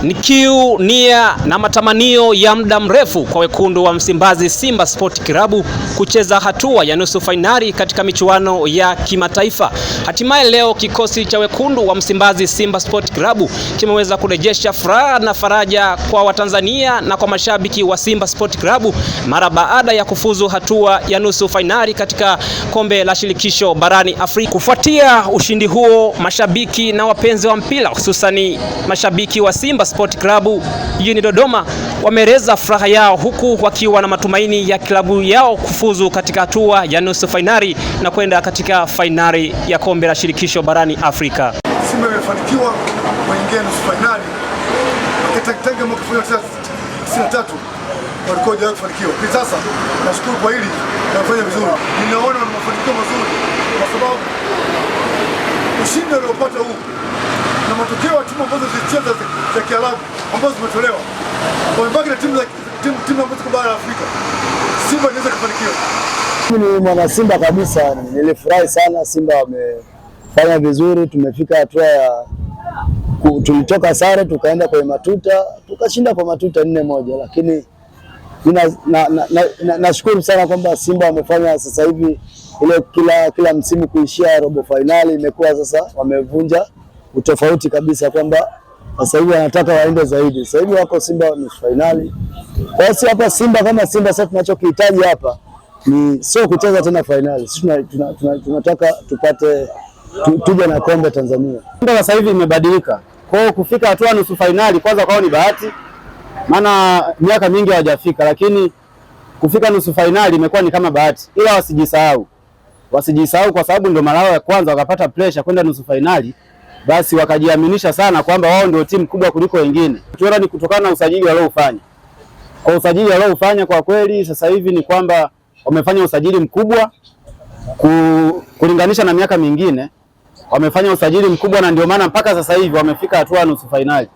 Ni kiu, nia na matamanio ya muda mrefu kwa wekundu wa Msimbazi Simba Sport Club kucheza hatua ya nusu fainali katika michuano ya kimataifa. Hatimaye leo kikosi cha wekundu wa Msimbazi Simba Sport Club kimeweza kurejesha furaha na faraja kwa Watanzania na kwa mashabiki wa Simba Sport Club mara baada ya kufuzu hatua ya nusu fainali katika kombe la shirikisho barani Afrika. Kufuatia ushindi huo, mashabiki na wapenzi wa mpira hususani mashabiki wa Simba Sport Club jijini Dodoma wameeleza furaha yao huku wakiwa na matumaini ya klabu yao kufuzu katika hatua ya nusu fainali na kwenda katika fainali ya kombe la shirikisho barani Afrika. Simba imefanikiwa kuingia nusu fainali wakati mwaka 1993 walikuwa hawajawahi kufanikiwa. Kwa sasa nashukuru kwa hili na kufanya vizuri. Ninaona wana mafanikio mazuri kwa sababu ushindi uliopata huu na matokeo ya timu ambazo zilicheza za Kiarabu ambazo zimetolewa, wamebaki na timu ambazo ziko bara la Afrika. Simba inaweza kufanikiwa. Mimi ni mwana Simba kabisa, nilifurahi sana. Simba wamefanya vizuri, tumefika hatua ya tulitoka sare tukaenda kwenye matuta, tukashinda kwa matuta 4-1, lakini nashukuru sana kwamba Simba wamefanya sasa hivi ile kila msimu kuishia robo finali imekuwa sasa wamevunja utofauti kabisa, kwamba sasa hivi wanataka waende zaidi. Sasa hivi wako Simba nusu finali. Kwa hiyo hapa Simba kama Simba sasa tunachokihitaji hapa ni sio kucheza tena finali. Sisi tunataka tupate tuje na kombe Tanzania. Simba sasa hivi imebadilika. Kwa hiyo kufika hatua nusu finali kwanza kwao ni bahati. Maana miaka mingi hawajafika, lakini kufika nusu finali imekuwa ni kama bahati. Ila wasijisahau kwa sababu ndio mara ya kwanza wakapata pressure kwenda nusu finali, basi wakajiaminisha sana kwamba wao ndio timu kubwa kuliko wengine. Tuona ni kutokana na usajili waliofanya. Kwa usajili waliofanya kwa kweli sasa hivi ni kwamba wamefanya usajili mkubwa kulinganisha na miaka mingine. Wamefanya usajili mkubwa na ndio maana mpaka sasa hivi wamefika hatua nusu finali.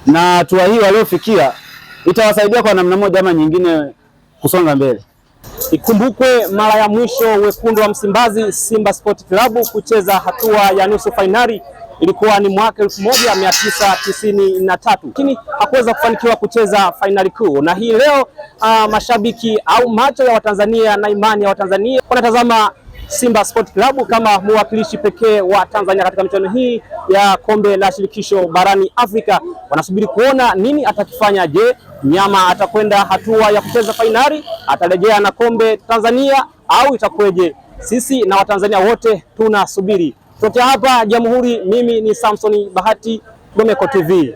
Na hatua hii waliofikia itawasaidia kwa namna moja ama nyingine kusonga mbele. Ikumbukwe mara ya mwisho wekundu wa Msimbazi Simba Sport Club kucheza hatua ya nusu fainali ilikuwa ni mwaka 1993, lakini hakuweza kufanikiwa kucheza fainali kuu. Na hii leo mashabiki au macho ya Watanzania na imani ya Watanzania wanatazama Simba Sport Club kama mwakilishi pekee wa Tanzania katika michuano hii ya kombe la shirikisho barani Afrika. Wanasubiri kuona nini atakifanya. Je, Nyama atakwenda hatua ya kucheza fainali, atarejea na kombe Tanzania au itakweje? Sisi na Watanzania wote tunasubiri. Kutoka hapa Jamhuri, mimi ni Samson Bahati, Domeko TV.